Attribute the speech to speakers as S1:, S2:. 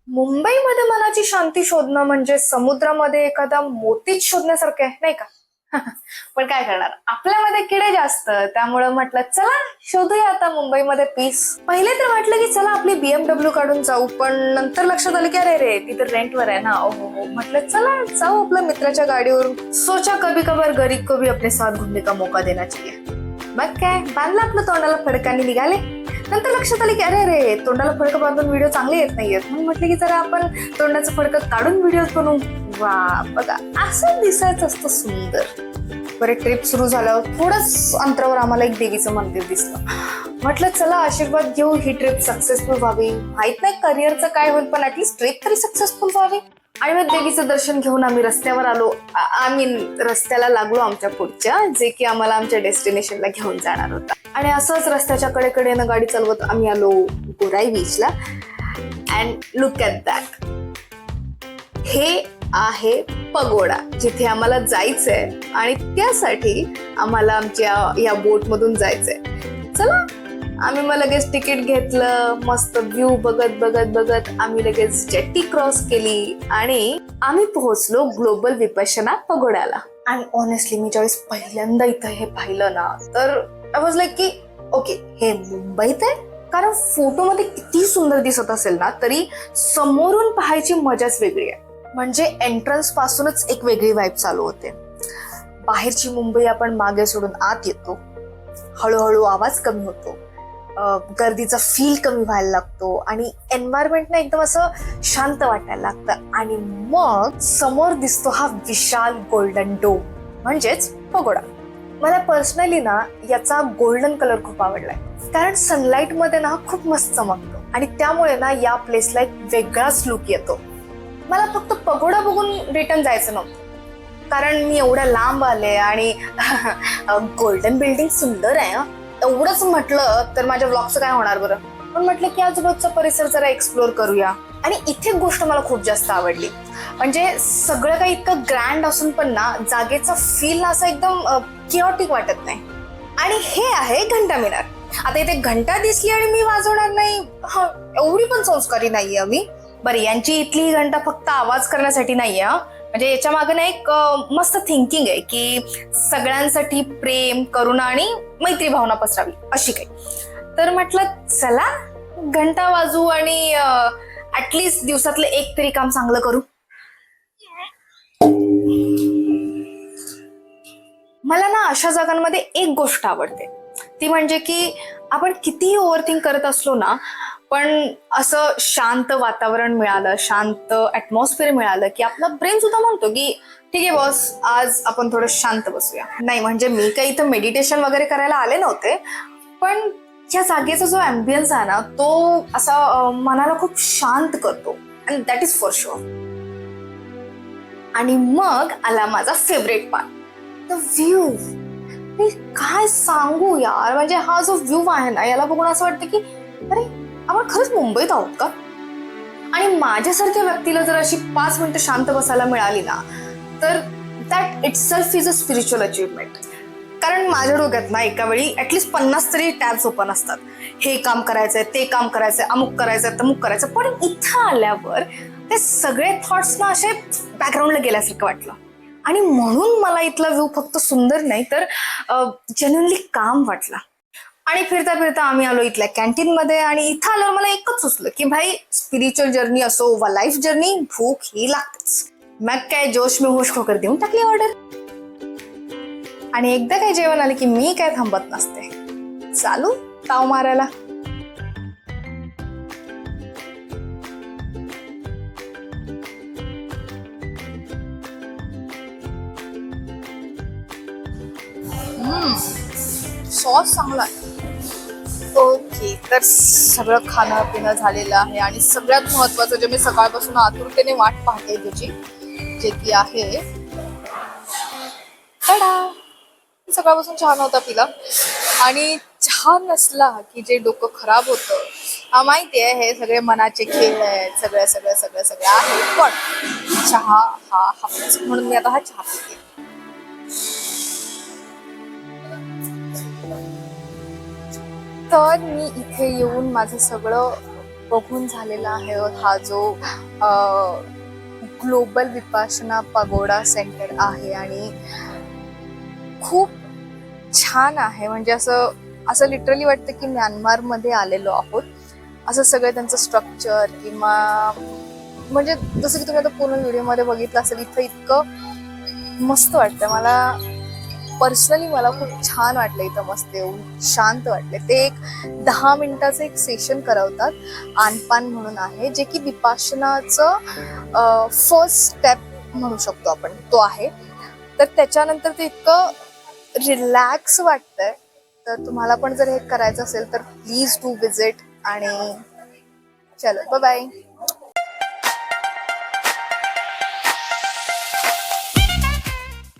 S1: मुंबईमध्ये मनाची शांती शोधणं म्हणजे समुद्रामध्ये एखादा मोतीच शोधण्यासारखं आहे, नाही का? पण काय करणार, आपल्यामध्ये किडे जास्त, त्यामुळे म्हटलं चला शोधूया आता मुंबईमध्ये पीस. पहिले तर वाटलं की चला आपली BMW काढून जाऊ, पण नंतर लक्षात आलं की अरे रे ती तर रेंटवर आहे ना. हो, म्हटलं चला जाऊ आपल्या मित्राच्या गाडीवरून. सोचा कभी कभार गरीब को भी अपने साथ घूमने का मौका देना चाहिए. मग काय, बांधलं आपलं तोंडाला फडकाने निघाले. नंतर लक्षात आले की अरे रे तोंडाला फडकं बांधून व्हिडिओ चांगले येत नाहीयेत, म्हणून म्हटलं की जरा आपण तोंडाचं फडकं काढून व्हिडिओ बनवू. वा बघा, असं दिसायचं असतं सुंदर. बरे ट्रिप सुरू झाल्यावर थोडंच अंतरावर आम्हाला एक देवीचं मंदिर दिसलं. म्हटलं चला आशीर्वाद घेऊ, ही ट्रिप सक्सेसफुल व्हावी. माहित नाही करिअरचं काय होईल, पण ऍटलीस्ट ट्रिप तरी सक्सेसफुल व्हावी. आणि मग देवीचं दर्शन घेऊन आम्ही रस्त्यावर आलो. रस्त्याला लागलो आमच्या पुढच्या, जे की आम्हाला आमच्या डेस्टिनेशनला घेऊन जाणार होता. आणि असंच रस्त्याच्या कडेकडेनं गाडी चालवत आम्ही आलो गोराई बीचला. अँड लुक ॲट दॅट, हे आहे पगोडा, जिथे आम्हाला जायचंय आणि त्यासाठी आम्हाला आमच्या या बोट मधून जायचंय. चला आम्ही मग लगेच तिकीट घेतलं. मस्त व्ह्यू बघत बघत बघत आम्ही लगेच जेट्टी क्रॉस केली आणि आम्ही पोहोचलो ग्लोबल विपश्यना पगोड्याला. आणि ऑनेस्टली मी ज्यावेळेस पहिल्यांदा इथं हे पाहिलं ना, तर आय वॉज लाईक की ओके, हे मुंबईत आहे. कारण फोटोमध्ये किती सुंदर दिसत असेल ना, तरी समोरून पाहायची मजाच वेगळी आहे. म्हणजे एंट्रन्स पासूनच एक वेगळी वाईब चालू होते. बाहेरची मुंबई आपण मागे सोडून आत येतो. हळूहळू आवाज कमी होतो, गर्दीचा फील कमी व्हायला लागतो आणि एन्व्हायरमेंट ना एकदम असं शांत वाटायला लागतं. आणि मग समोर दिसतो हा विशाल गोल्डन डोम, म्हणजेच पगोडा. मला पर्सनली ना याचा गोल्डन कलर खूप आवडलाय, कारण सनलाईट मध्ये ना खूप मस्त चमकतो आणि त्यामुळे ना या प्लेसला एक वेगळाच लुक येतो. मला फक्त पगोडा बघून रिटर्न जायचं नव्हतं, कारण मी एवढ्या लांब आले आणि गोल्डन बिल्डिंग सुंदर आहे एवढंच म्हटलं तर माझ्या व्लॉगचं काय होणार बरं. पण म्हटलं की आजूबाजूचा परिसर जरा एक्सप्लोर करूया. आणि इथे गोष्ट मला खूप जास्त आवडली, म्हणजे सगळं काही इतकं ग्रँड असून पण ना जागेचा फील असा एकदम किओटिक वाटत नाही. आणि हे आहे घंटा मिनार. आता इथे घंटा दिसली आणि मी वाजवणार नाही, एवढी पण संस्कारी नाहीये मी. बरं, यांची इथली घंटा फक्त आवाज करण्यासाठी नाहीये, म्हणजे याच्या मागे ना एक मस्त थिंकिंग आहे की सगळ्यांसाठी प्रेम, करुणा आणि मैत्री भावना पसरावी अशी काही. तर म्हटलं चला घंटा वाजवू आणि ऍटलीस्ट दिवसातलं एक तरी काम चांगलं करू. मला ना अशा जागांमध्ये एक गोष्ट आवडते, ती म्हणजे की आपण कितीही ओव्हरथिंक करत असलो ना, पण असं शांत वातावरण मिळालं, शांत ऍटमॉस्फिअर मिळालं की आपला ब्रेन सुद्धा म्हणतो की ठीक आहे बॉस, आज आपण थोडं शांत बसूया. नाही म्हणजे मी काही इथं मेडिटेशन वगैरे करायला आले नव्हते, पण या जागेचा जो अँबियन्स आहे ना, तो असा मनाला खूप शांत करतो, and that is for sure. आणि मग आला माझा फेवरेट पार्ट, द व्ह्यू. मी काय सांगू यार, म्हणजे हा जो व्ह्यू आहे ना, याला बघून असं वाटतं की अरे आपण खरंच मुंबईत आहोत का. आणि माझ्यासारख्या व्यक्तीला जर अशी 5 मिनिटं शांत बसायला मिळाली ना, तर that itself is a spiritual achievement. कारण माझ्या डोक्यात ना एका वेळी ऍटलीस्ट 50 तरी टॅब्स ओपन असतात. हे काम करायचंय, ते काम करायचंय, अमुक करायचंय, तमुक करायचं. पण इथं आल्यावर ते सगळे थॉट्स ना असे बॅकग्राऊंडला गेल्यासारखं वाटलं. आणि म्हणून मला इथला व्ह्यू फक्त सुंदर नाही तर जेन्युइनली काम वाटला. आणि फिरता फिरता आम्ही आलो इथल्या कॅन्टीन मध्ये. आणि इथं आल्यावर मला एकच सुचलं की भाई, स्पिरिच्युअल जर्नी असो वा लाईफ जर्नी, भूक ही लागतेच. मग काय जोश में होश खोकर देऊन टाकली ऑर्डर. आणि एकदा काय जेवण आले की मी काय थांबत नसते, चालू ताव मारायला. सॉस चांगला आहे. ओके, तर सगळं खाणं पिणं झालेलं आहे आणि सगळ्यात महत्वाचं जे मी सकाळपासून आतुरतेने वाट पाहते त्याची, जे की आहे टाडा. सकाळपासून चहा नव्हता पिला आणि चहा नसला की जे डोकं खराब होतं माहितीये हे सगळे मनाचे खेळ आहेत, सगळं सगळं सगळं सगळं आहे, पण चहा हा हवाच म्हणून मी आता हा चहा पिते. तर मी इथे येऊन माझं सगळं बघून झालेला आहे. हा जो ग्लोबल विपासना पगोडा सेंटर आहे आणि खूप छान आहे. म्हणजे असं असं लिटरली वाटतं की म्यानमार मध्ये आलेलो आहोत. असं सगळं त्यांचं स्ट्रक्चर किंवा म्हणजे जसं की तुम्ही आता पूर्ण व्हिडिओमध्ये बघितलं असेल, इथं इतकं मस्त वाटतं मला. पर्सनली मला खूप छान वाटलं इथं, मस्त येऊन शांत वाटले. ते एक 10 मिनिटाचं एक सेशन करवतात, आनपान म्हणून आहे, जे की विपासनाचं फर्स्ट स्टेप म्हणू शकतो आपण, तो आहे. तर त्याच्यानंतर ते इतकं रिलॅक्स वाटतंय. तर तुम्हाला पण जर हे करायचं असेल तर प्लीज डू विजिट. आणि चलो बाय बाय.